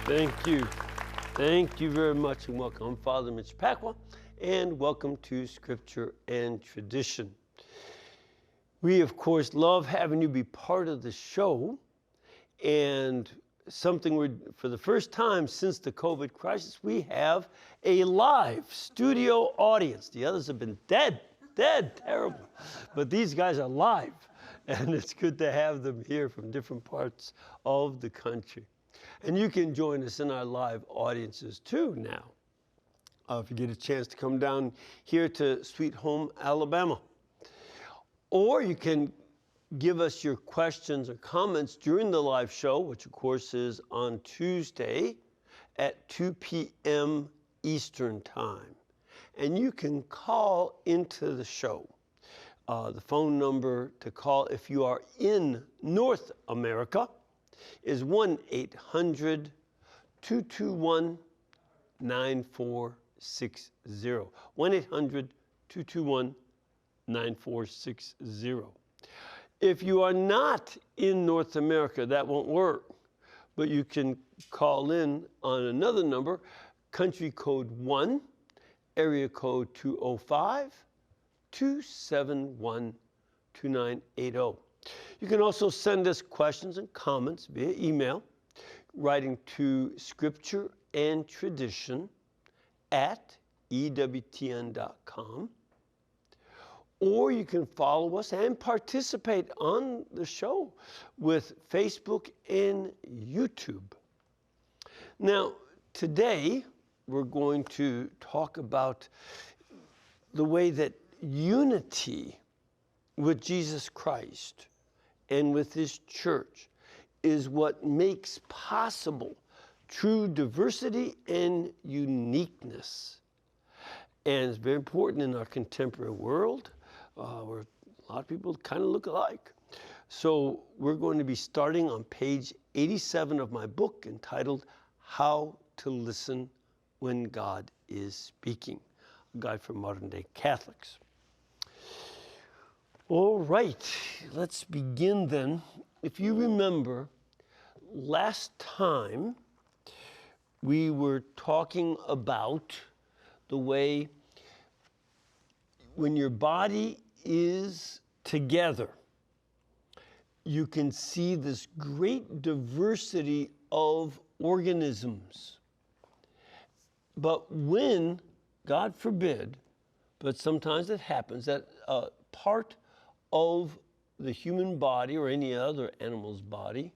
Thank you. Thank you very much and welcome. I'm Father Mitch Pacwa, and welcome to Scripture and Tradition. We, of course, love having you be part of the show, and for the first time since the COVID crisis, we have a live studio audience. The others have been dead, terrible. But these guys are live, and it's good to have them here from different parts of the country. And you can join us in our live audiences too now. If you get a chance to come down here to Sweet Home, Alabama. Or you can give us your questions or comments during the live show, which of course is on Tuesday at 2 p.m. Eastern Time. And you can call into the show. The phone number to call if you are in North America is 1-800-221-9460. 1-800-221-9460. If you are not in North America, that won't work. But you can call in on another number, country code 1, area code 205-271-2980. You can also send us questions and comments via email, writing to Scripture and Tradition at EWTN.com. Or you can follow us and participate on the show with Facebook and YouTube. Now, today we're going to talk about the way that unity with Jesus Christ and with His church is what makes possible true diversity and uniqueness. And it's very important in our contemporary world where a lot of people kind of look alike. So we're going to be starting on page 87 of my book entitled How to Listen When God is Speaking, a guide for modern day Catholics. All right, let's begin then. If you remember, last time we were talking about the way when your body is together, you can see this great diversity of organisms. But when, God forbid, but sometimes it happens that part of the human body or any other animal's body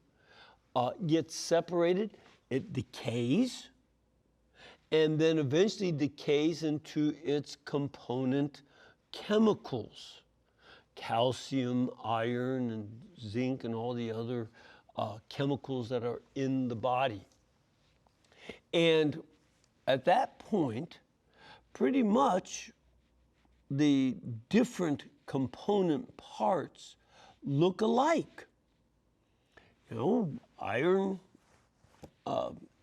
gets separated, it decays, and then eventually decays into its component chemicals, calcium, iron, and zinc, and all the other chemicals that are in the body. And at that point, pretty much the different component parts look alike. You know, iron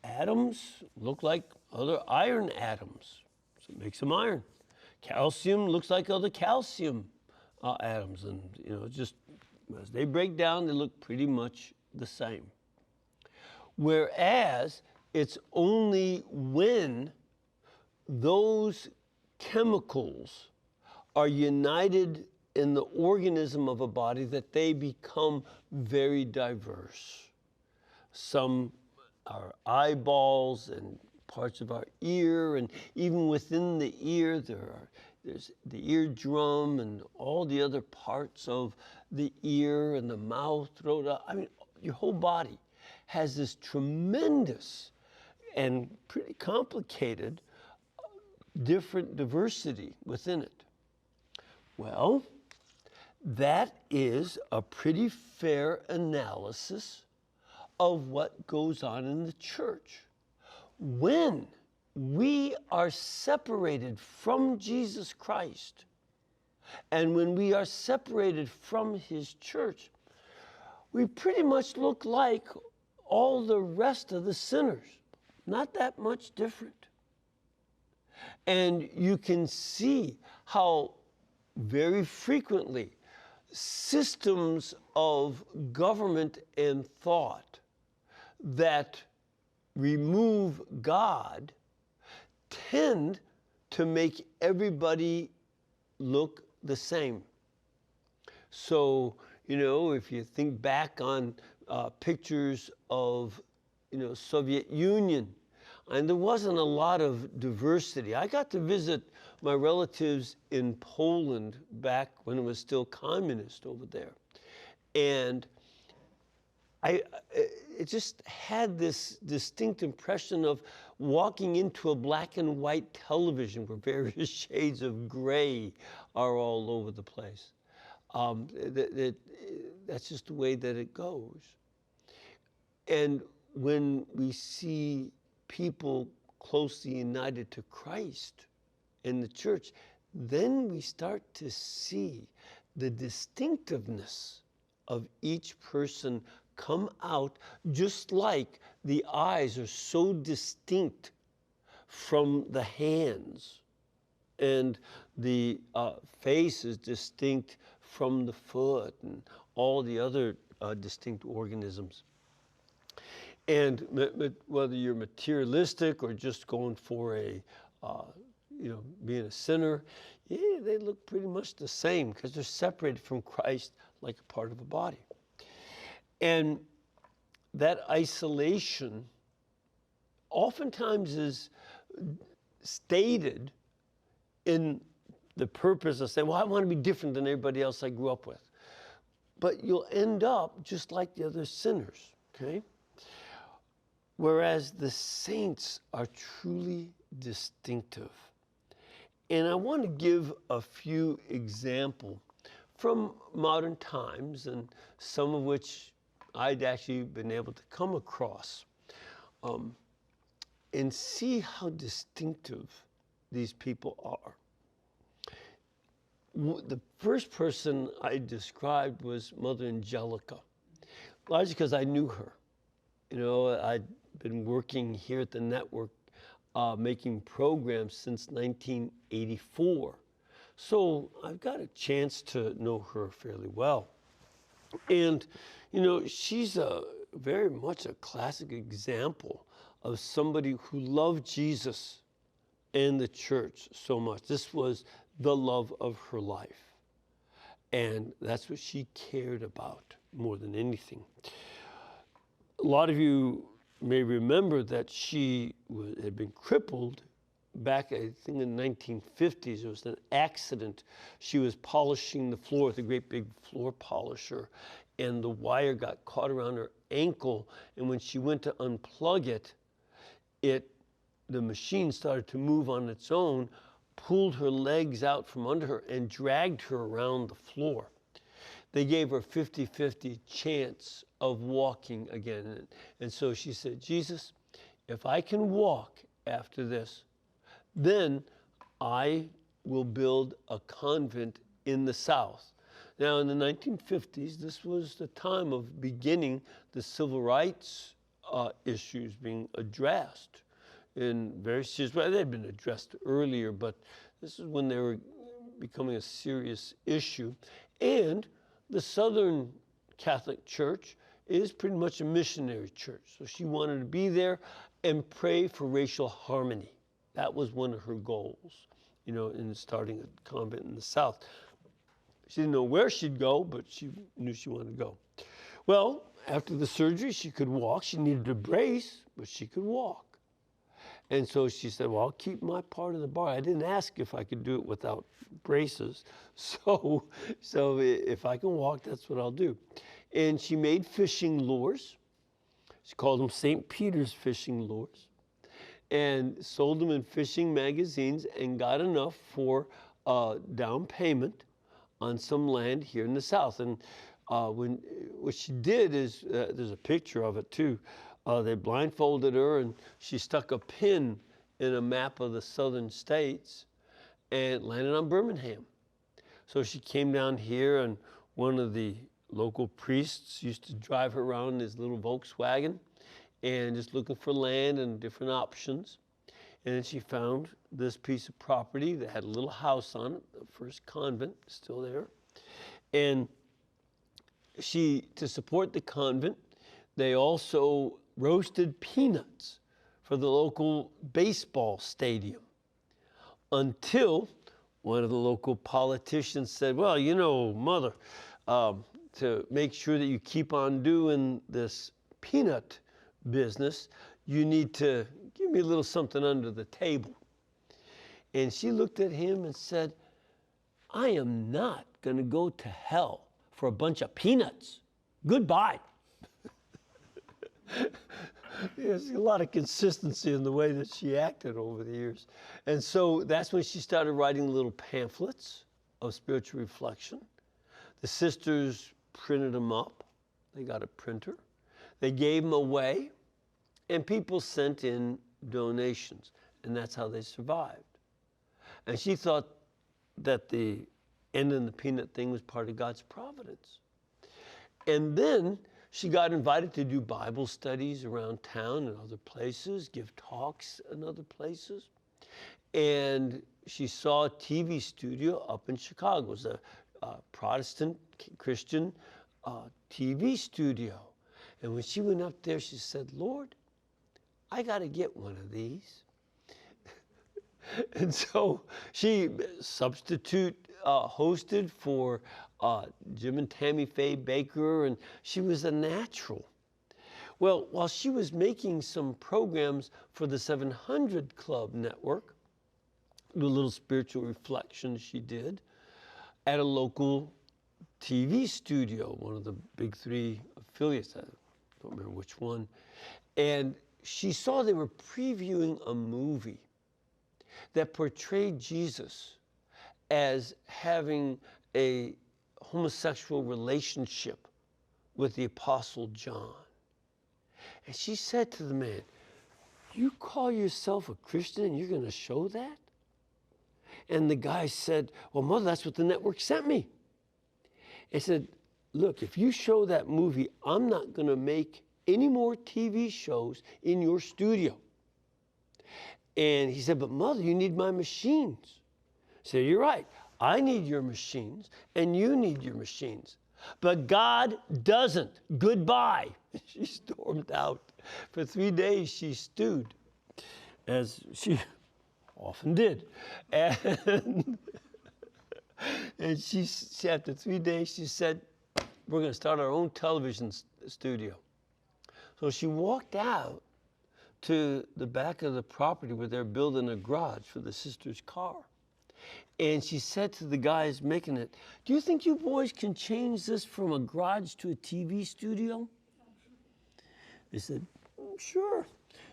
atoms look like other iron atoms, so it makes them iron. Calcium looks like other calcium atoms, and you know, just as they break down, they look pretty much the same. Whereas it's only when those chemicals are united in the organism of a body that they become very diverse. Some are eyeballs and parts of our ear, and even within the ear there's the eardrum and all the other parts of the ear and the mouth, throat. I mean, your whole body has this tremendous and pretty complicated different diversity within it. Well, that is a pretty fair analysis of what goes on in the church. When we are separated from Jesus Christ, and when we are separated from His church, we pretty much look like all the rest of the sinners, not that much different. And you can see how very frequently systems of government and thought that remove God tend to make everybody look the same. So, if you think back on pictures of, Soviet Union, and there wasn't a lot of diversity. I got to visit my relatives in Poland back when it was still communist over there. And it just had this distinct impression of walking into a black and white television where various shades of gray are all over the place. That's just the way that it goes. And when we see people closely united to Christ in the church, then we start to see the distinctiveness of each person come out, just like the eyes are so distinct from the hands, and the face is distinct from the foot and all the other distinct organisms. And whether you're materialistic or just going for being a sinner, they look pretty much the same because they're separated from Christ like a part of a body. And that isolation oftentimes is stated in the purpose of saying, well, I want to be different than everybody else I grew up with. But you'll end up just like the other sinners, okay? Whereas the saints are truly distinctive. And I want to give a few examples from modern times, and some of which I'd actually been able to come across, and see how distinctive these people are. The first person I described was Mother Angelica, largely because I knew her. I'd been working here at the network, making programs since 1984. So I've got a chance to know her fairly well. And, she's very much a classic example of somebody who loved Jesus and the church so much. This was the love of her life. And that's what she cared about more than anything. A lot of you may remember that she had been crippled back, I think, in the 1950s. It was an accident. She was polishing the floor with a great big floor polisher, and the wire got caught around her ankle, and when she went to unplug it, the machine started to move on its own, pulled her legs out from under her, and dragged her around the floor. They gave her a 50-50 chance of walking again. And so she said, Jesus, if I can walk after this, then I will build a convent in the South. Now, in the 1950s, this was the time of beginning the civil rights issues being addressed in various issues. Well, they had been addressed earlier, but this is when they were becoming a serious issue. And the Southern Catholic Church is pretty much a missionary church. So she wanted to be there and pray for racial harmony. That was one of her goals, in starting a convent in the South. She didn't know where she'd go, but she knew she wanted to go. Well, after the surgery, she could walk. She needed a brace, but she could walk. And so she said, well, I'll keep my part of the bar. I didn't ask if I could do it without braces. So if I can walk, that's what I'll do. And she made fishing lures. She called them St. Peter's fishing lures, and sold them in fishing magazines, and got enough for down payment on some land here in the South. And what she did is, there's a picture of it too. They blindfolded her, and she stuck a pin in a map of the southern states and landed on Birmingham. So she came down here, and one of the local priests used to drive her around in his little Volkswagen and just looking for land and different options. And then she found this piece of property that had a little house on it, the first convent, still there. And to support the convent, they also roasted peanuts for the local baseball stadium, until one of the local politicians said, well, you know, Mother, to make sure that you keep on doing this peanut business, you need to give me a little something under the table. And she looked at him and said, I am not going to go to hell for a bunch of peanuts. Goodbye. There's a lot of consistency in the way that she acted over the years. And so that's when she started writing little pamphlets of spiritual reflection. The sisters printed them up. They got a printer. They gave them away, and people sent in donations, and that's how they survived. And she thought that the ending the peanut thing was part of God's providence. And then she got invited to do Bible studies around town and other places, give talks in other places. And she saw a TV studio up in Chicago. It was a Protestant Christian TV studio. And when she went up there, she said, Lord, I got to get one of these. And so she substitute hosted for Jim and Tammy Faye Baker, and she was a natural. Well, while she was making some programs for the 700 Club Network, the little spiritual reflections she did at a local TV studio, one of the big three affiliates, I don't remember which one, and she saw they were previewing a movie that portrayed Jesus as having a homosexual relationship with the Apostle John. And she said to the man, you call yourself a Christian and you're going to show that? And the guy said, well, Mother, that's what the network sent me. And said, look, if you show that movie, I'm not going to make any more TV shows in your studio. And he said, but Mother, you need my machines. I said, you're right. I need your machines, and you need your machines. But God doesn't. Goodbye. She stormed out. For 3 days, she stewed, as she often did. And she, after 3 days, she said, we're going to start our own television studio. So she walked out to the back of the property where they're building a garage for the sister's car. And she said to the guys making it, do you think you boys can change this from a garage to a TV studio? They said, sure.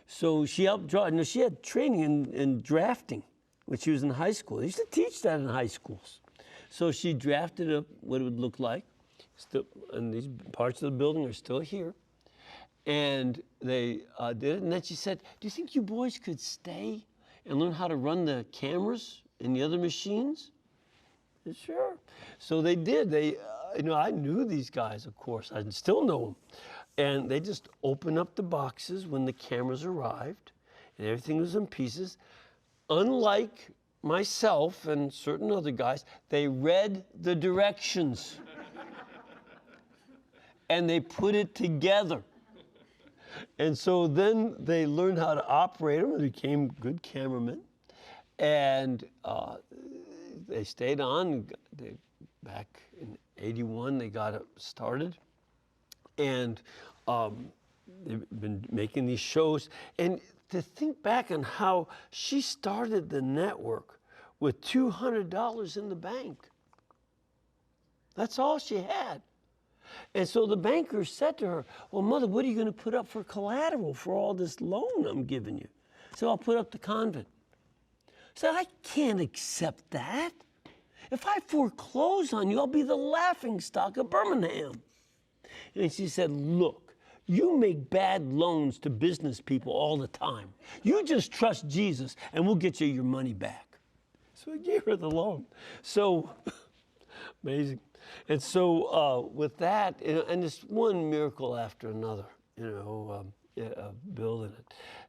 So she helped draw. No, she had training in drafting when she was in high school. They used to teach that in high schools. So she drafted up what it would look like. Still, and these parts of the building are still here. And they did it. And then she said, do you think you boys could stay and learn how to run the cameras and the other machines? I said, sure. So they did. They, I knew these guys, of course. I still know them. And they just opened up the boxes when the cameras arrived, and everything was in pieces. Unlike myself and certain other guys, they read the directions. And they put it together. And so then they learned how to operate them and became good cameramen. And they stayed on. Back in 81, they got it started. And they've been making these shows. And to think back on how she started the network with $200 in the bank. That's all she had. And so the banker said to her, well, Mother, what are you going to put up for collateral for all this loan I'm giving you? So I'll put up the convent. I said, I can't accept that. If I foreclose on you, I'll be the laughingstock of Birmingham. And she said, look, you make bad loans to business people all the time. You just trust Jesus and we'll get you your money back. So I gave her the loan. So, amazing. And so with that, and it's one miracle after another, building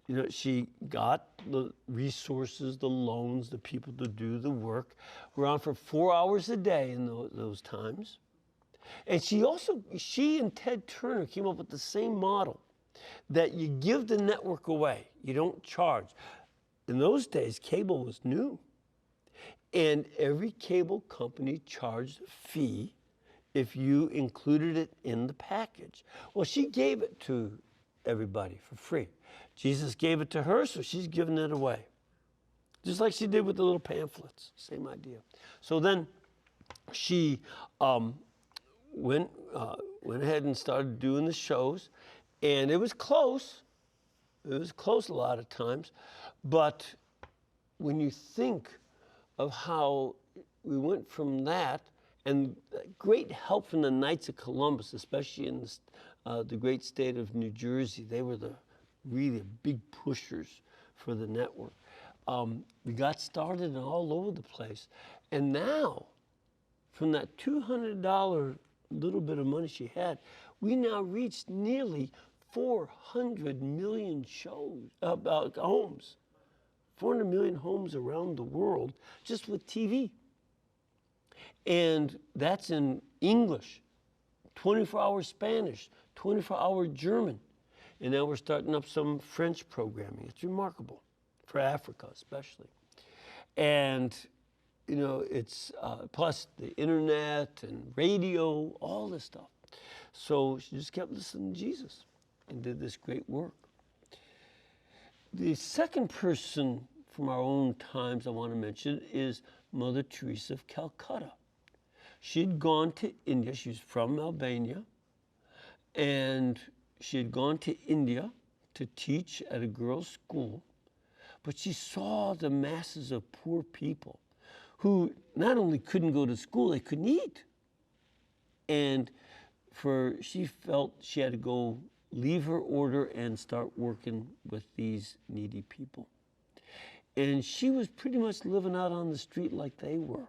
it. She got the resources, the loans, the people to do the work. We're on for 4 hours a day in those times. And she and Ted Turner came up with the same model. that you give the network away. You don't charge. In those days, cable was new. And every cable company charged a fee if you included it in the package. Well, she gave it to everybody for free. Jesus gave it to her, so she's giving it away. Just like she did with the little pamphlets, same idea. So then she went ahead and started doing the shows, and it was close. It was close a lot of times, but when you think of how we went from that, and great help from the Knights of Columbus, especially in the great state of New Jersey. They were the really big pushers for the network. We got started all over the place. And now, from that $200 little bit of money she had, we now reached nearly 400 million homes. 400 million homes around the world just with TV. And that's in English, 24-hour Spanish, 24-hour German. And now we're starting up some French programming. It's remarkable, for Africa especially. And, you know, it's plus the internet and radio, all this stuff. So she just kept listening to Jesus and did this great work. The second person from our own times I want to mention is Mother Teresa of Calcutta. She'd gone to India. She was from Albania. And she had gone to India to teach at a girls' school. But she saw the masses of poor people who not only couldn't go to school, they couldn't eat. And she felt she had to go leave her order and start working with these needy people. And she was pretty much living out on the street like they were.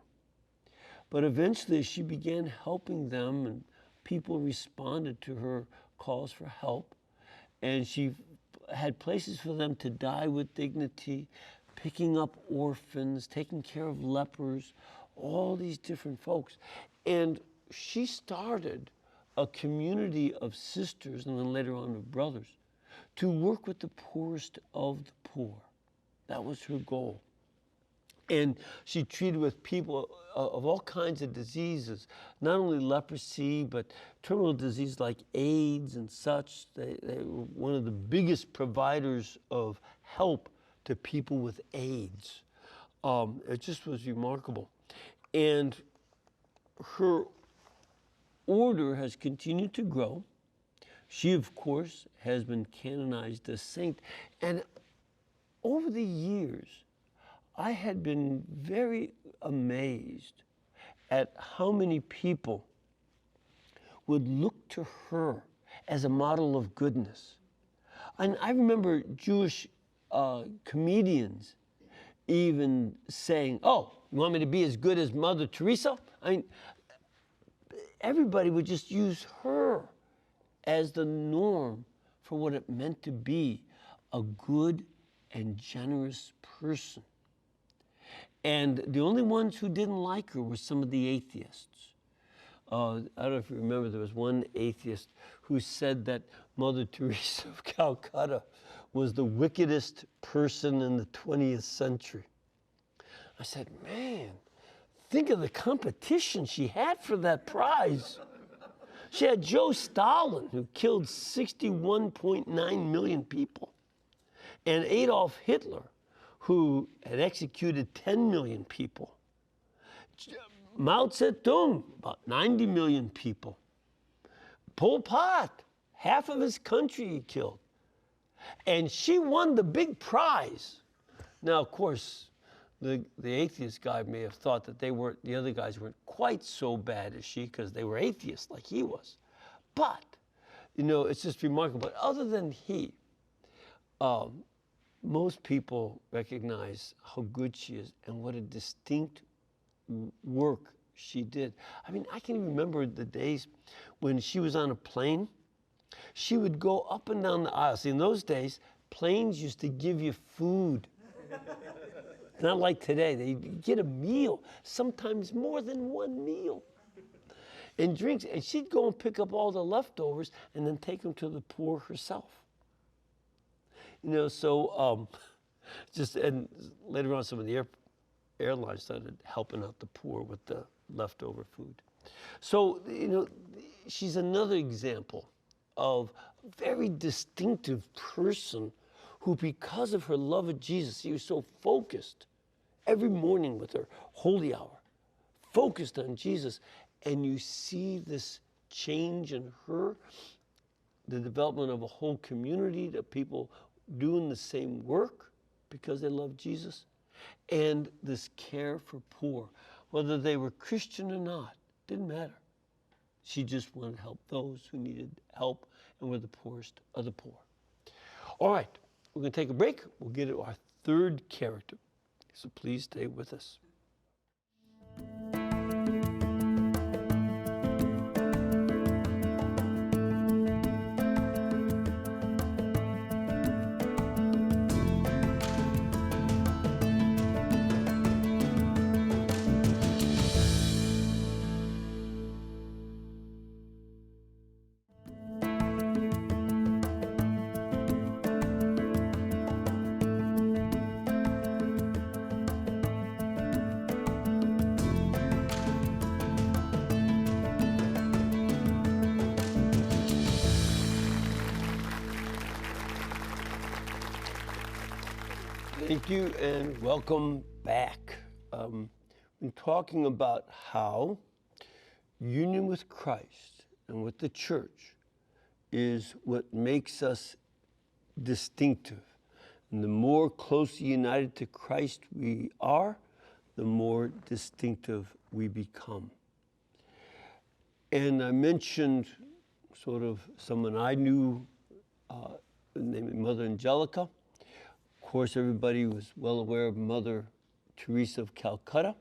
But eventually she began helping them, and people responded to her calls for help. And she had places for them to die with dignity, picking up orphans, taking care of lepers, all these different folks. And she started a community of sisters, and then later on of brothers, to work with the poorest of the poor. That was her goal. And she treated with people of all kinds of diseases, not only leprosy, but terminal disease like AIDS and such. They were one of the biggest providers of help to people with AIDS. It just was remarkable. And her order has continued to grow. She, of course, has been canonized as saint. And over the years, I had been very amazed at how many people would look to her as a model of goodness. And I remember Jewish comedians even saying, "Oh, you want me to be as good as Mother Teresa?" I mean, everybody would just use her as the norm for what it meant to be a good and generous person. And the only ones who didn't like her were some of the atheists. I don't know if you remember, there was one atheist who said that Mother Teresa of Calcutta was the wickedest person in the 20th century. I said, man, think of the competition she had for that prize. She had Joe Stalin, who killed 61.9 million people, and Adolf Hitler, who had executed 10 million people. Mao Zedong, about 90 million people. Pol Pot, half of his country he killed. And she won the big prize. Now, of course, the atheist guy may have thought that the other guys weren't quite so bad as she, because they were atheists like he was. But, you know, it's just remarkable. But other than he, most people recognize how good she is and what a distinct work she did. I mean, I can remember the days when she was on a plane. She would go up and down the aisle. See, in those days, planes used to give you food. Not like today. They get a meal, sometimes more than one meal, and drinks. And she'd go and pick up all the leftovers and then take them to the poor herself. just and later on, some of the airlines started helping out the poor with the leftover food. So, she's another example of a very distinctive person who, because of her love of Jesus, she was so focused every morning with her holy hour, focused on Jesus. And you see this change in her, the development of a whole community, that people doing the same work because they love Jesus, and this care for poor, whether they were Christian or not, didn't matter. She just wanted to help those who needed help and were the poorest of the poor. All right, we're going to take a break. We'll get to our third character. So please stay with us. Thank you and welcome back. Been talking about how union with Christ and with the church is what makes us distinctive. And the more closely united to Christ we are, the more distinctive we become. And I mentioned sort of someone I knew, named Mother Angelica. Of course, everybody was well aware of Mother Teresa of Calcutta.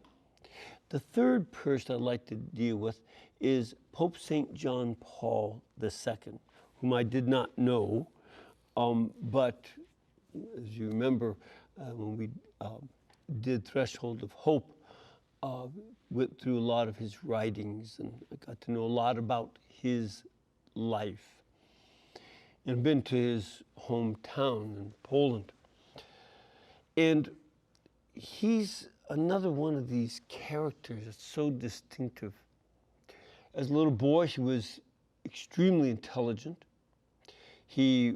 The third person I'd like to deal with is Pope St. John Paul II, whom I did not know, but as you remember, when we did Threshold of Hope, went through a lot of his writings, and I got to know a lot about his life. And been to his hometown in Poland. And he's another one of these characters that's so distinctive. As a little boy, he was extremely intelligent. He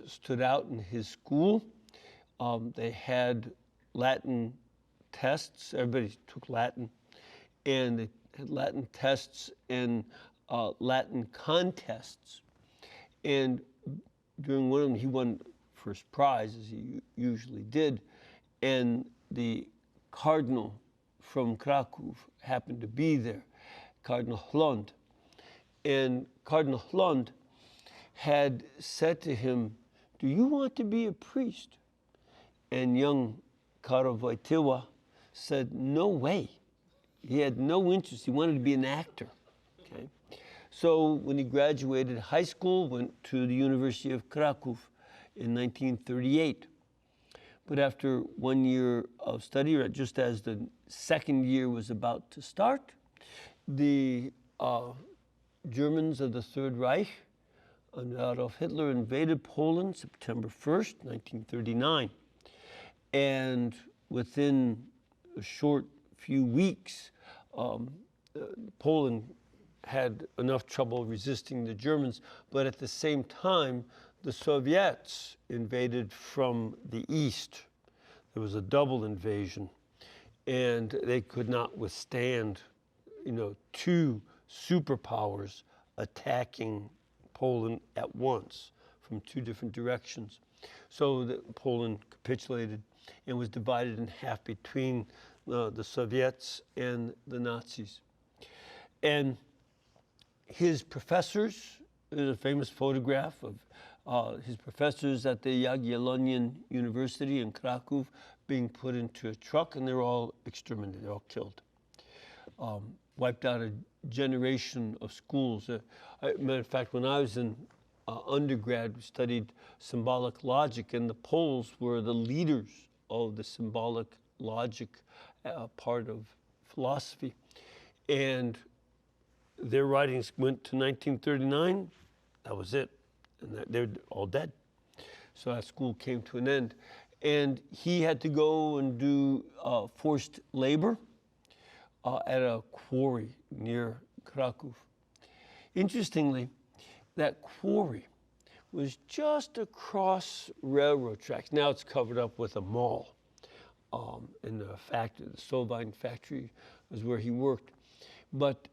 stood out in his school. They had Latin tests. Everybody took Latin. And they had Latin tests and Latin contests. And during one of them, he won first prize, as he usually did. And the cardinal from Krakow happened to be there, Cardinal Hlond. And Cardinal Hlond had said to him, "Do you want to be a priest?" And young Karol Wojtyła said, "No way." He had no interest. He wanted to be an actor. Okay? So when he graduated high school, went to the University of Krakow in 1938. But after 1 year of study, or just as the second year was about to start, the Germans of the Third Reich under Adolf Hitler invaded Poland September 1st, 1939. And within a short few weeks, Poland had enough trouble resisting the Germans, but at the same time, the Soviets invaded from the east. There was a double invasion, and they could not withstand, two superpowers attacking Poland at once from two different directions. So Poland capitulated and was divided in half between the Soviets and the Nazis. And his professors, there's a famous photograph of his professors at the Jagiellonian University in Krakow being put into a truck, and they're all exterminated, they're all killed. Wiped out a generation of schools. Matter of fact, when I was in undergrad, we studied symbolic logic, and the Poles were the leaders of the symbolic logic part of philosophy. And their writings went to 1939, that was it. And they're all dead. So that school came to an end. And he had to go and do forced labor at a quarry near Krakow. Interestingly, that quarry was just across railroad tracks. Now it's covered up with a mall. In the factory, the Solvine factory was where he worked. But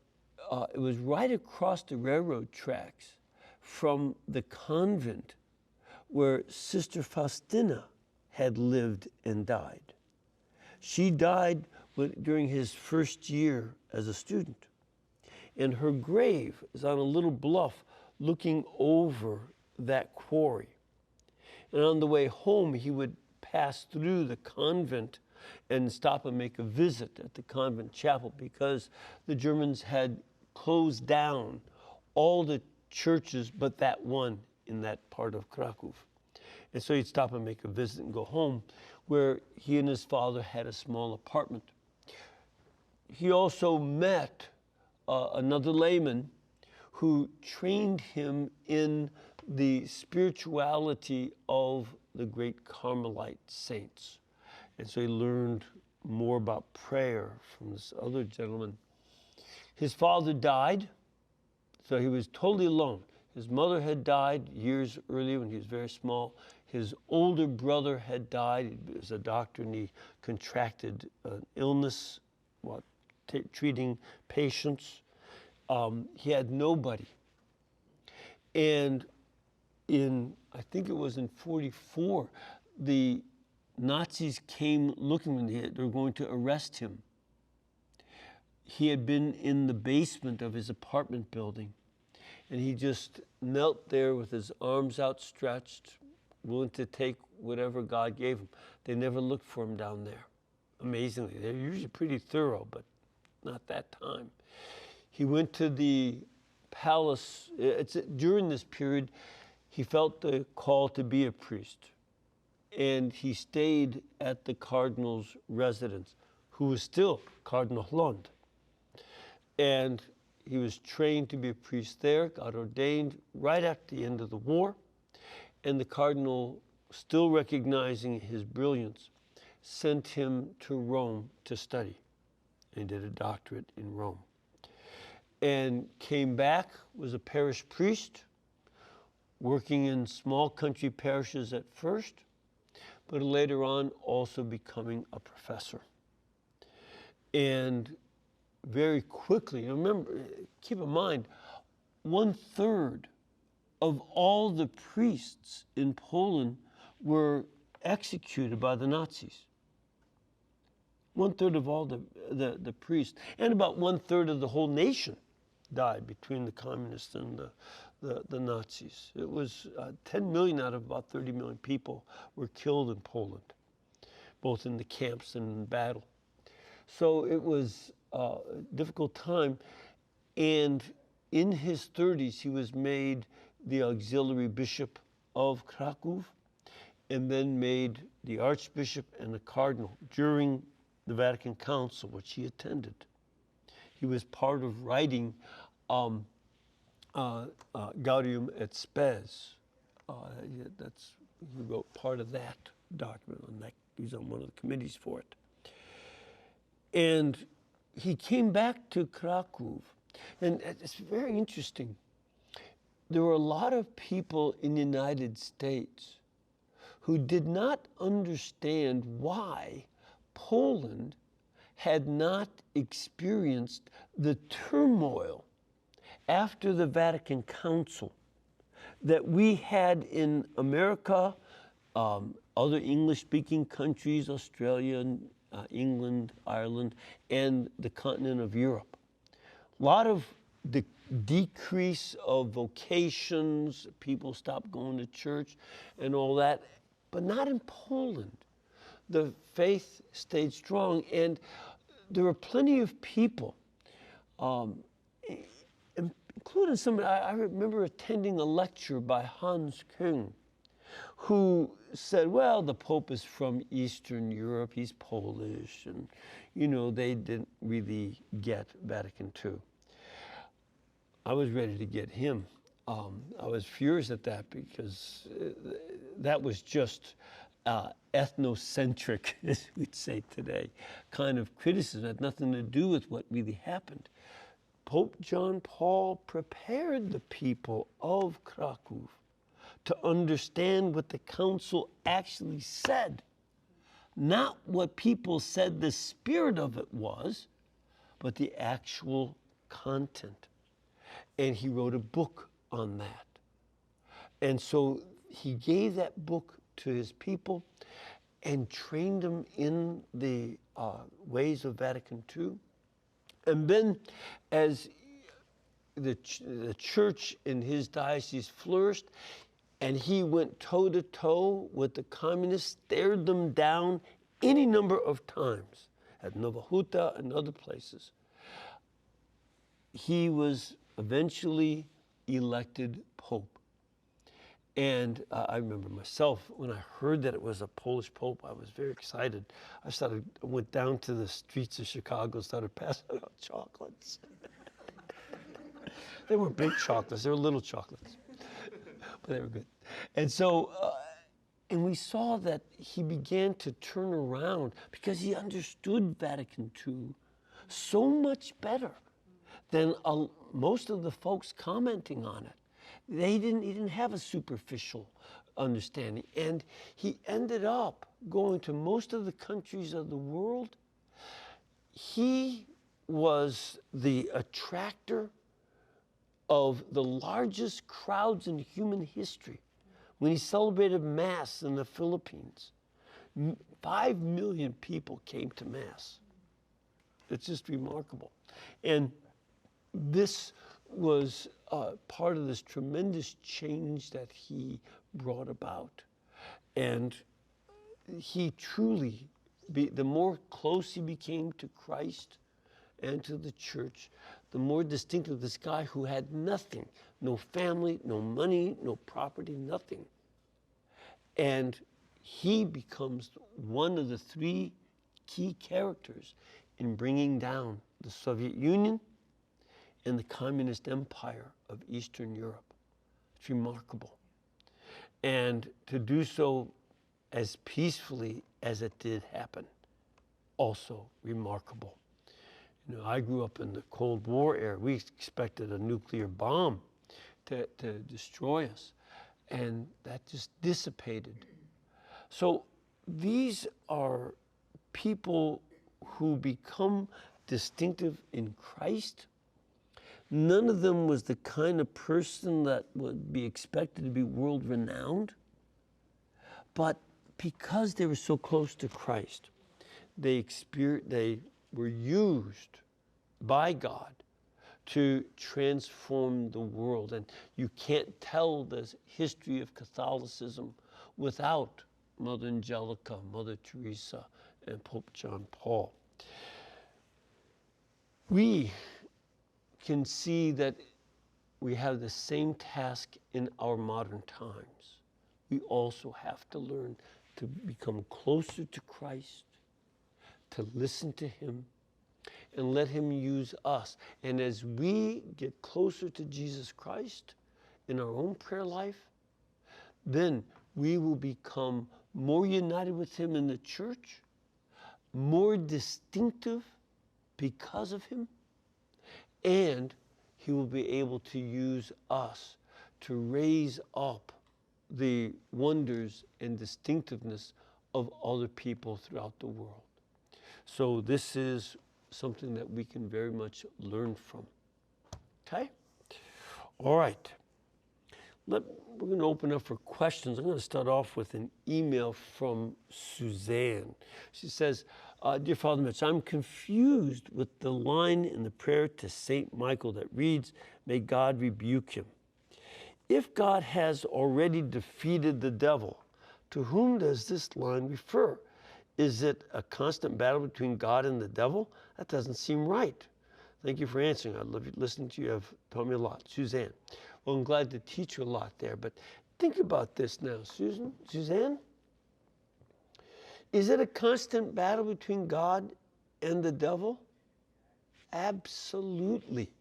it was right across the railroad tracks from the convent where Sister Faustina had lived and died. She died during his first year as a student. And her grave is on a little bluff looking over that quarry. And on the way home, he would pass through the convent and stop and make a visit at the convent chapel because the Germans had closed down all the churches but that one in that part of Krakow. And so he'd stop and make a visit and go home, where he and his father had a small apartment. He also met another layman who trained him in the spirituality of the great Carmelite saints. And so he learned more about prayer from this other gentleman. His father died, so he was totally alone. His mother had died years earlier when he was very small. His older brother had died. He was a doctor, and he contracted an illness while treating patients. He had nobody. And I think it was in 44, the Nazis came looking for him. They were going to arrest him. He had been in the basement of his apartment building, and he just knelt there with his arms outstretched, willing to take whatever God gave him. They never looked for him down there. Amazingly, they're usually pretty thorough, but not that time. He went to the palace. During this period, he felt the call to be a priest, and he stayed at the cardinal's residence, who was still Cardinal Lund. And he was trained to be a priest there, got ordained right after the end of the war. And the cardinal, still recognizing his brilliance, sent him to Rome to study. And he did a doctorate in Rome. And came back, was a parish priest, working in small country parishes at first, but later on also becoming a professor. And very quickly, remember, keep in mind, 1/3 of all the priests in Poland were executed by the Nazis. 1/3 of all the priests, and about 1/3 of the whole nation died between the communists and the Nazis. It was 10 million out of about 30 million people were killed in Poland, both in the camps and in battle. So it was a difficult time, and in his 30s, he was made the auxiliary bishop of Krakow, and then made the archbishop and the cardinal during the Vatican Council, which he attended. He was part of writing Gaudium et Spes. He wrote part of that document, and he's on one of the committees for it. And he came back to Krakow, and it's very interesting. There were a lot of people in the United States who did not understand why Poland had not experienced the turmoil after the Vatican Council that we had in America, other English-speaking countries, Australia, England, Ireland, and the continent of Europe. A lot of the decrease of vocations, people stopped going to church and all that, but not in Poland. The faith stayed strong, and there were plenty of people, including somebody. I remember attending a lecture by Hans Küng, who said, well, the Pope is from Eastern Europe, he's Polish, and, they didn't really get Vatican II. I was ready to get him. I was furious at that because that was just ethnocentric, as we'd say today, kind of criticism. It had nothing to do with what really happened. Pope John Paul prepared the people of Krakow to understand what the council actually said, not what people said the spirit of it was, but the actual content. And he wrote a book on that. And so he gave that book to his people and trained them in the ways of Vatican II. And then as the church in his diocese flourished, and he went toe-to-toe with the communists, stared them down any number of times at Nova Huta and other places, he was eventually elected pope. And I remember myself, when I heard that it was a Polish pope, I was very excited. I went down to the streets of Chicago, started passing out chocolates. They weren't big chocolates, they were little chocolates, but they were good. And so, and we saw that he began to turn around because he understood Vatican II so much better than most of the folks commenting on it. He didn't have a superficial understanding. And he ended up going to most of the countries of the world. He was the attractor of the largest crowds in human history when he celebrated Mass in the Philippines. 5 million people came to Mass. It's just remarkable. And this was part of this tremendous change that he brought about. And he truly, the more close he became to Christ and to the church, the more distinctive this guy who had nothing, no family, no money, no property, nothing. And he becomes one of the 3 key characters in bringing down the Soviet Union and the communist empire of Eastern Europe. It's remarkable. And to do so as peacefully as it did happen, also remarkable. You know, I grew up in the Cold War era. We expected a nuclear bomb to destroy us, and that just dissipated. So these are people who become distinctive in Christ. None of them was the kind of person that would be expected to be world renowned. But because they were so close to Christ, they were used by God to transform the world. And you can't tell the history of Catholicism without Mother Angelica, Mother Teresa, and Pope John Paul. We can see that we have the same task in our modern times. We also have to learn to become closer to Christ, to listen to him, and let him use us. And as we get closer to Jesus Christ in our own prayer life, then we will become more united with him in the church, more distinctive because of him, and he will be able to use us to raise up the wonders and distinctiveness of other people throughout the world. So this is something that we can very much learn from. Okay? All right. We're going to open up for questions. I'm going to start off with an email from Suzanne. She says, Dear Father Mitch, I'm confused with the line in the prayer to St. Michael that reads, may God rebuke him. If God has already defeated the devil, to whom does this line refer? Is it a constant battle between God and the devil? That doesn't seem right. Thank you for answering. I love listening to you. You've taught me a lot. Suzanne. Well, I'm glad to teach you a lot there, but think about this now. Suzanne? Is it a constant battle between God and the devil? Absolutely.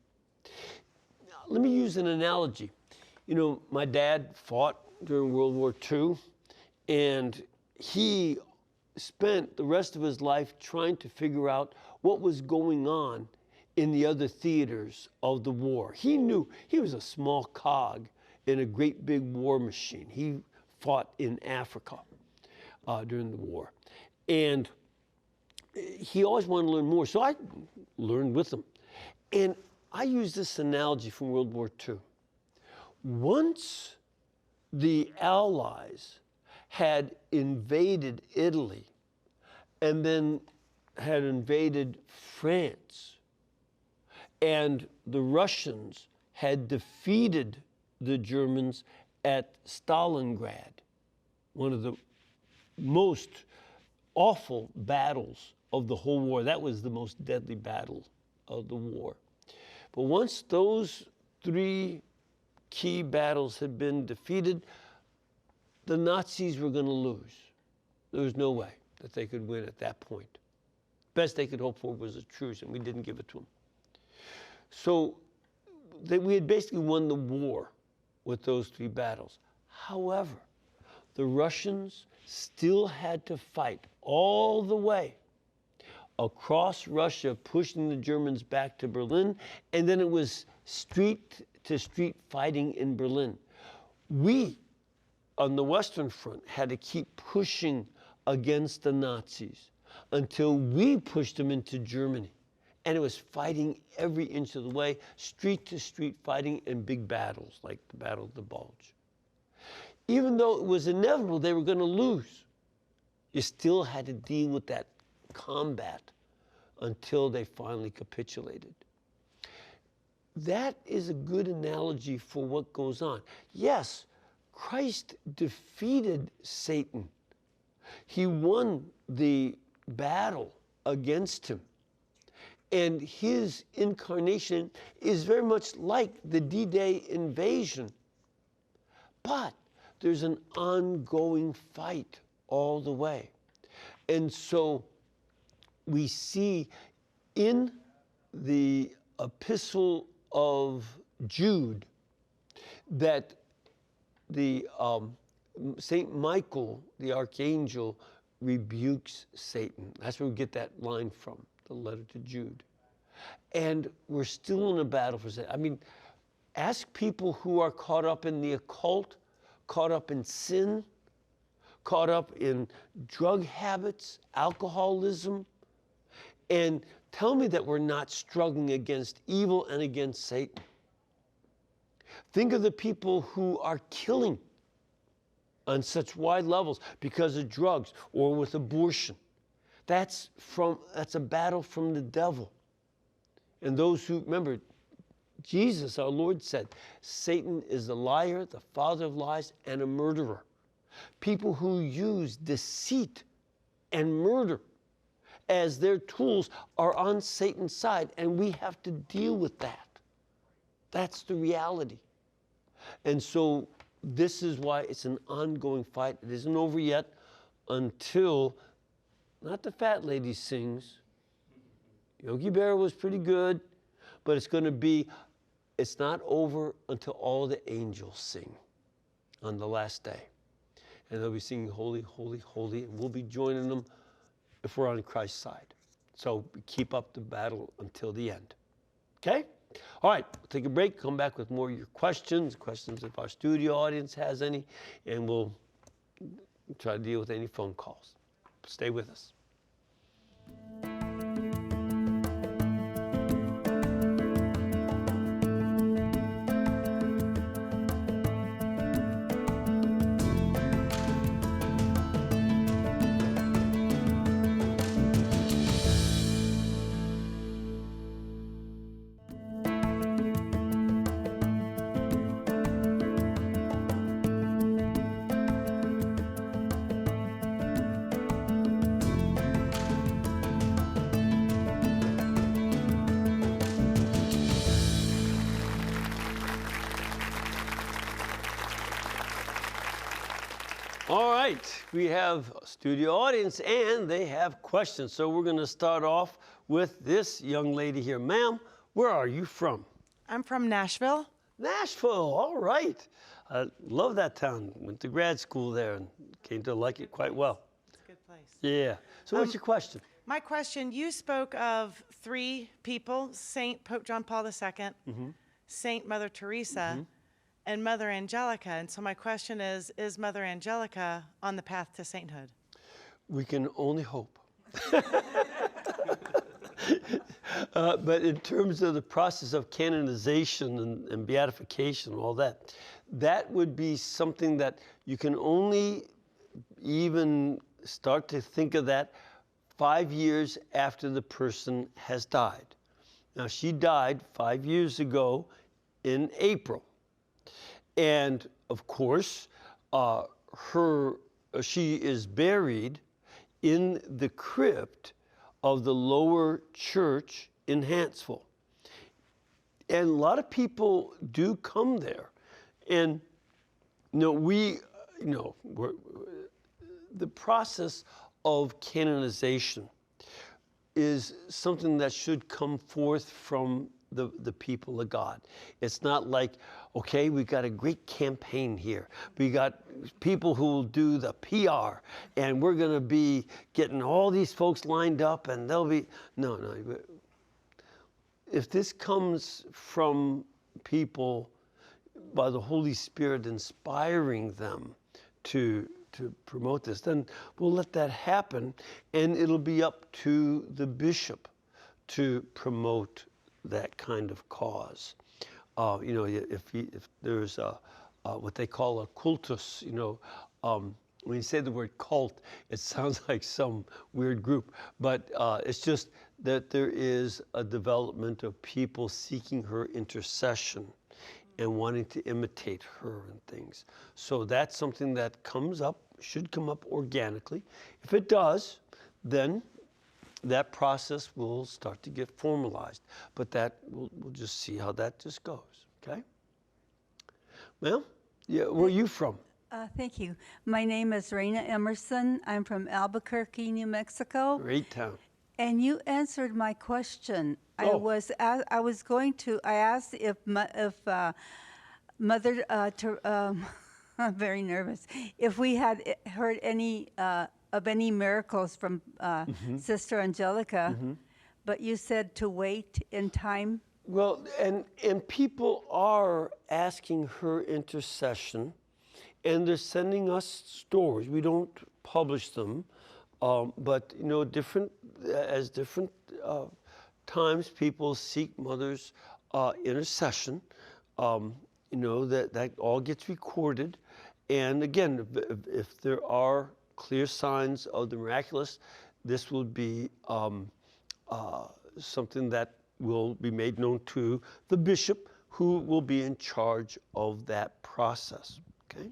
Let me use an analogy. You know, my dad fought during World War II, and he spent the rest of his life trying to figure out what was going on in the other theaters of the war. He knew he was a small cog in a great big war machine. He fought in Africa during the war. And he always wanted to learn more, so I learned with him. And I use this analogy from World War II. Once the Allies had invaded Italy and then had invaded France, and the Russians had defeated the Germans at Stalingrad, one of the most awful battles of the whole war. That was the most deadly battle of the war. But once those three key battles had been defeated, the Nazis were going to lose. There was no way that they could win at that point. Best they could hope for was a truce, and we didn't give it to them. So we had basically won the war with those three battles. However, the Russians still had to fight all the way across Russia, pushing the Germans back to Berlin, and then it was street to street fighting in Berlin. We, on the Western Front, had to keep pushing against the Nazis until we pushed them into Germany. And it was fighting every inch of the way, street to street fighting in big battles, like the Battle of the Bulge. Even though it was inevitable they were going to lose, you still had to deal with that combat until they finally capitulated. That is a good analogy for what goes on. Yes, Christ defeated Satan. He won the battle against him. And his incarnation is very much like the D-Day invasion. But there's an ongoing fight all the way. And so we see in the epistle of Jude that the Saint Michael, the archangel, rebukes Satan. That's where we get that line from, the letter to Jude. And we're still in a battle for Satan. I mean, ask people who are caught up in the occult, caught up in sin, caught up in drug habits, alcoholism, and tell me that we're not struggling against evil and against Satan. Think of the people who are killing on such wide levels because of drugs or with abortion. That's a battle from the devil. And those who, remember, Jesus, our Lord, said, Satan is a liar, the father of lies, and a murderer. People who use deceit and murder as their tools are on Satan's side, and we have to deal with that. That's the reality. And so this is why it's an ongoing fight. It isn't over yet until, not the fat lady sings. Yogi Berra was pretty good, but it's not over until all the angels sing on the last day. And they'll be singing holy, holy, holy, and we'll be joining them if we're on Christ's side. So keep up the battle until the end. Okay? All right, we'll take a break, come back with more of your questions if our studio audience has any, and we'll try to deal with any phone calls. Stay with us. All right, we have a studio audience and they have questions. So we're going to start off with this young lady here. Ma'am, where are you from? I'm from Nashville. Nashville, all right. I love that town. Went to grad school there and came to like it quite well. It's a good place. Yeah. So what's your question? My question, you spoke of 3 people, Saint Pope John Paul II, Saint Mother Teresa, and Mother Angelica. And so my question is Mother Angelica on the path to sainthood? We can only hope. But in terms of the process of canonization and beatification, all that, that would be something that you can only even start to think of that 5 years after the person has died. Now, she died 5 years ago in April. And of course, she is buried in the crypt of the lower church in Hanceville. And a lot of people do come there. And the process of canonization is something that should come forth from the people of God. It's not like, okay, we got a great campaign here. We got people who will do the PR, and we're going to be getting all these folks lined up, and they'll be, no. If this comes from people by the Holy Spirit inspiring them to promote this, then we'll let that happen, and it'll be up to the bishop to promote that kind of cause. If there's what they call a cultus, when you say the word cult, it sounds like some weird group, but it's just that there is a development of people seeking her intercession and wanting to imitate her and things. So that's something that should come up organically. If it does, then that process will start to get formalized. But that we'll just see how that just goes, okay? Ma'am, yeah, where are you from? Thank you. My name is Raina Emerson. I'm from Albuquerque, New Mexico. Great town. And you answered my question. Oh. I asked if Mother, I'm very nervous, if we had heard of any miracles from Sister Angelica, but you said to wait in time. Well, and people are asking her intercession, and they're sending us stories. We don't publish them, but different times people seek Mother's intercession. That all gets recorded, and again, if there are clear signs of the miraculous, this will be something that will be made known to the bishop, who will be in charge of that process. Okay.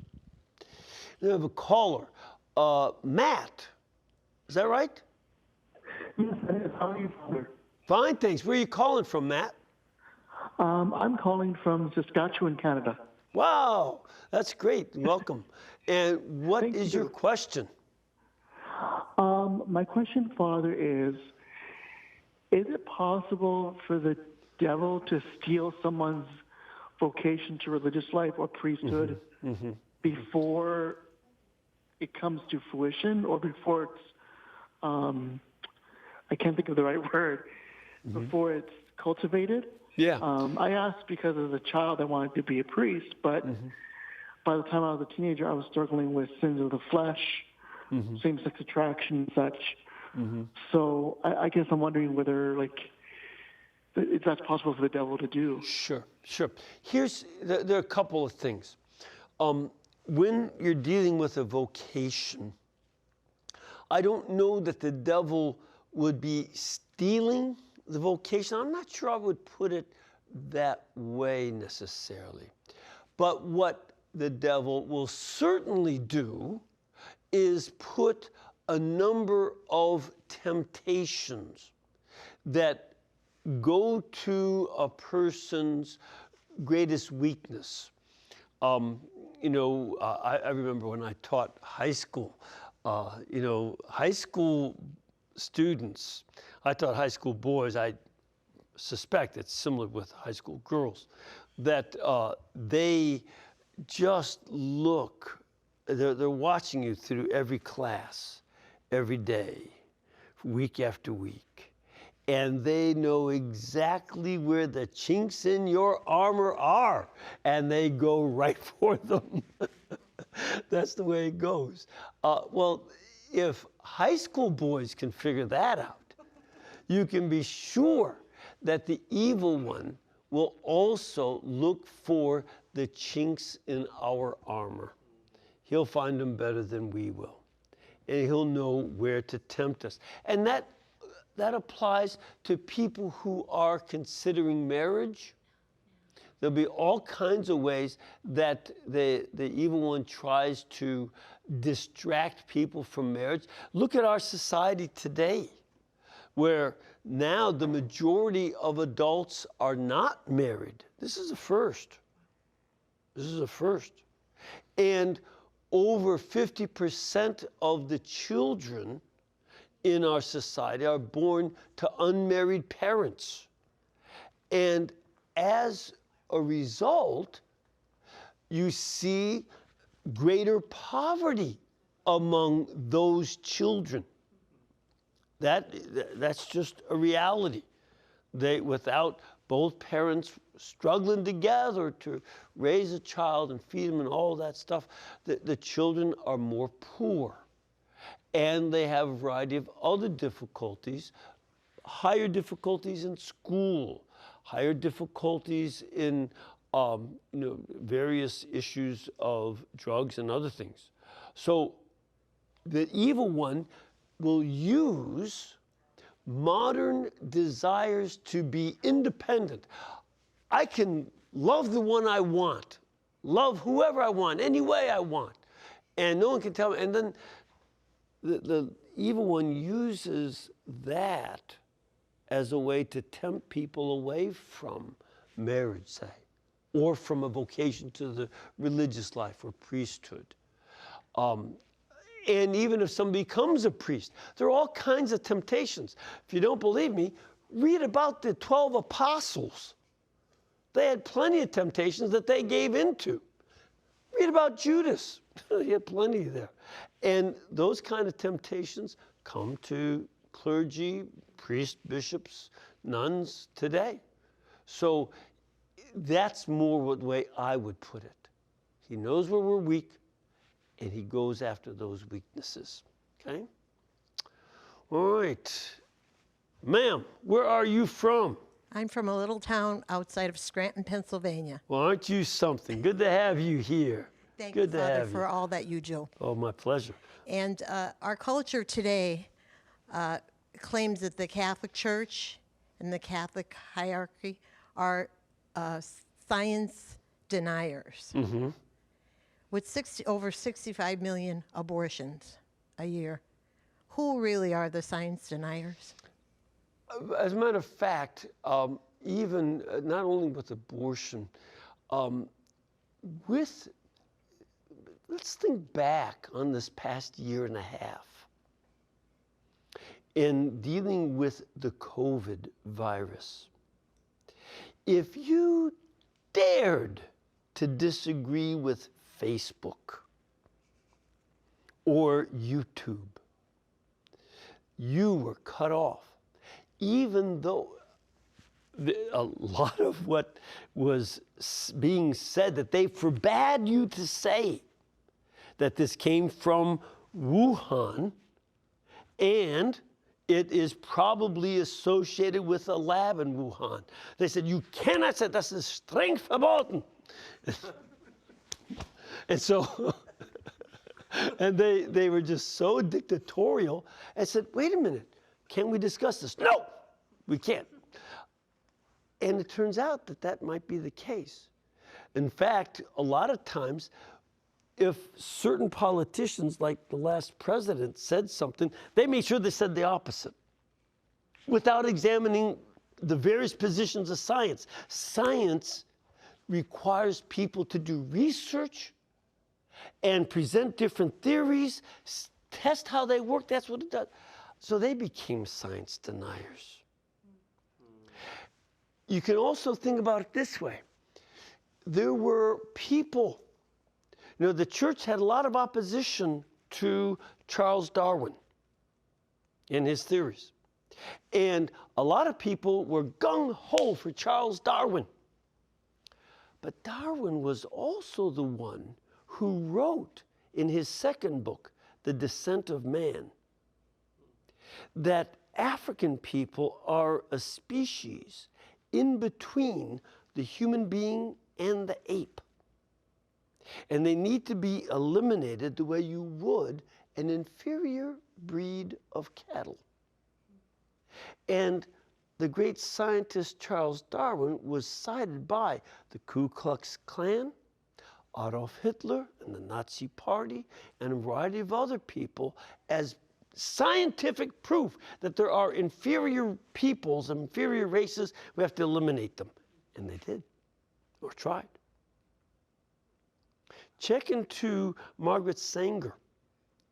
We have a caller, Matt. Is that right? Yes, it is. How are you, Father? Fine, thanks. Where are you calling from, Matt? I'm calling from Saskatchewan, Canada. Wow, that's great. Welcome. And what Thank is you. your question? My question, Father, is it possible for the devil to steal someone's vocation to religious life or priesthood before it comes to fruition, or before it's, I can't think of the right word, before it's cultivated? Yeah. I asked because as a child I wanted to be a priest, but by the time I was a teenager, I was struggling with sins of the flesh, same-sex attraction and such. So I guess I'm wondering whether, if that's possible for the devil to do. Sure. There are a couple of things. When you're dealing with a vocation, I don't know that the devil would be stealing the vocation. I'm not sure I would put it that way necessarily. But what the devil will certainly do is put a number of temptations that go to a person's greatest weakness. I remember when I taught high school, high school students, I taught high school boys, I suspect it's similar with high school girls. that they just look, they're watching you through every class, every day, week after week. And they know exactly where the chinks in your armor are, and they go right for them. That's the way it goes. Well, if high school boys can figure that out, you can be sure that the evil one will also look for the chinks in our armor. He'll find them better than we will. And he'll know where to tempt us. And that applies to people who are considering marriage. There'll be all kinds of ways that the evil one tries to distract people from marriage. Look at our society today, where now the majority of adults are not married. This is a first. This is a first. And over 50% of the children in our society are born to unmarried parents. And as a result, you see greater poverty among those children. That's just a reality. Without both parents struggling together to raise a child and feed them and all that stuff, the children are more poor. And they have a variety of other difficulties, higher difficulties in school, higher difficulties in various issues of drugs and other things. So the evil one will use modern desires to be independent. I can love the one I want, love whoever I want, any way I want, and no one can tell me. And then the evil one uses that as a way to tempt people away from marriage, say, or from a vocation to the religious life or priesthood. And even if somebody becomes a priest, there are all kinds of temptations. If you don't believe me, read about the 12 apostles. They had plenty of temptations that they gave into. Read about Judas. He had plenty there. And those kind of temptations come to clergy, priests, bishops, nuns today. So that's more the way I would put it. He knows where we're weak, and he goes after those weaknesses. Okay? All right. Ma'am, where are you from? I'm from a little town outside of Scranton, Pennsylvania. Well, aren't you something? Good to have you here. Thank Good you, to Father, have for you. all that you do. Oh, my pleasure. And our culture today claims that the Catholic Church and the Catholic hierarchy are science deniers. Mm-hmm. With over 65 million abortions a year, who really are the science deniers? As a matter of fact, even not only with abortion, let's think back on this past year and a half in dealing with the COVID virus. If you dared to disagree with Facebook or YouTube, you were cut off. Even though a lot of what was being said that they forbade you to say, that this came from Wuhan, and it is probably associated with a lab in Wuhan. They said, you cannot say, das ist streng verboten. And so, and they were just so dictatorial and said, wait a minute, can we discuss this? No, we can't. And it turns out that that might be the case. In fact, a lot of times, if certain politicians, like the last president, said something, they made sure they said the opposite without examining the various positions of science. Science requires people to do research and present different theories, test how they work. That's what it does. So they became science deniers. You can also think about it this way. there were people. You know, the church had a lot of opposition to Charles Darwin and his theories. And a lot of people were gung-ho for Charles Darwin. But Darwin was also the one who wrote in his second book, The Descent of Man, that African people are a species in between the human being and the ape. And they need to be eliminated the way you would an inferior breed of cattle. And the great scientist Charles Darwin was cited by the Ku Klux Klan, Adolf Hitler, and the Nazi Party, and a variety of other people as scientific proof that there are inferior peoples, inferior races. We have to eliminate them. And they did, or tried. Check into Margaret Sanger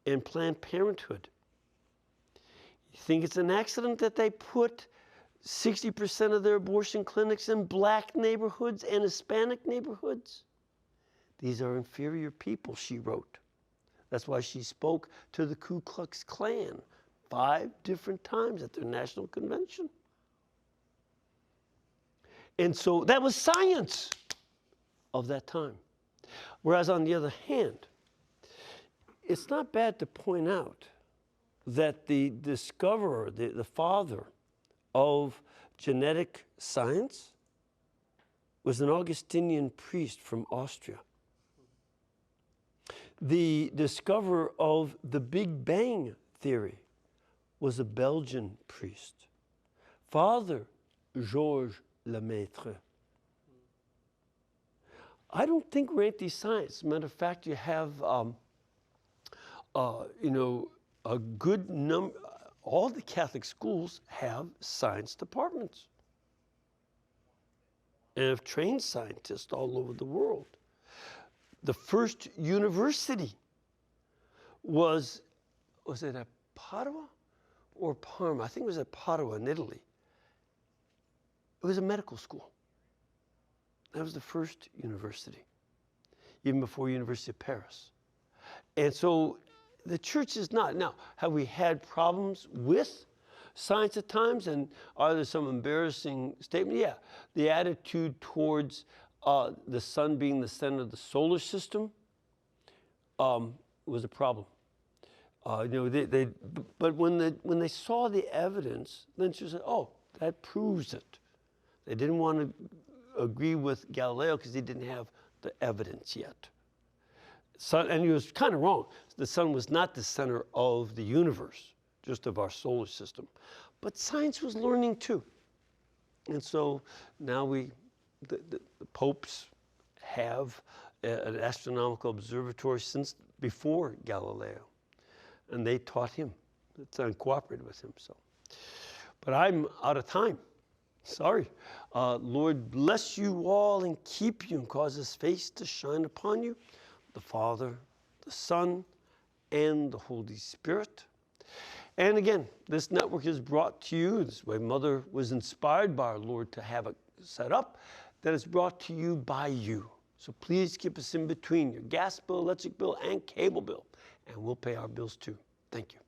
and Planned Parenthood. You think it's an accident that they put 60% of their abortion clinics in black neighborhoods and Hispanic neighborhoods? These are inferior people, she wrote. That's why she spoke to the Ku Klux Klan 5 different times at their national convention. And so that was science of that time. Whereas on the other hand, it's not bad to point out that the discoverer, the father of genetic science, was an Augustinian priest from Austria. The discoverer of the Big Bang theory was a Belgian priest, Father Georges Lemaitre. I don't think we're anti-science. Matter of fact, you have, a good number. All the Catholic schools have science departments and have trained scientists all over the world. The first university was it at Padua or Parma? I think it was at Padua in Italy. It was a medical school. That was the first university, even before University of Paris. And so the church is not. Now, have we had problems with science at times? And are there some embarrassing statements? Yeah. The attitude towards the sun being the center of the solar system was a problem. But when they saw the evidence, then she said, "Oh, that proves it." They didn't want to agree with Galileo because he didn't have the evidence yet. And he was kind of wrong. The sun was not the center of the universe, just of our solar system. But science was learning too. And so now the popes have an astronomical observatory since before Galileo. And they taught him. And cooperated with him. So, but I'm out of time. Sorry. Lord bless you all and keep you and cause his face to shine upon you. The Father, the Son, and the Holy Spirit. And again, this network is brought to you. This way Mother was inspired by our Lord to have it set up. That is brought to you by you. So please keep us in between your gas bill, electric bill, and cable bill. And we'll pay our bills too. Thank you.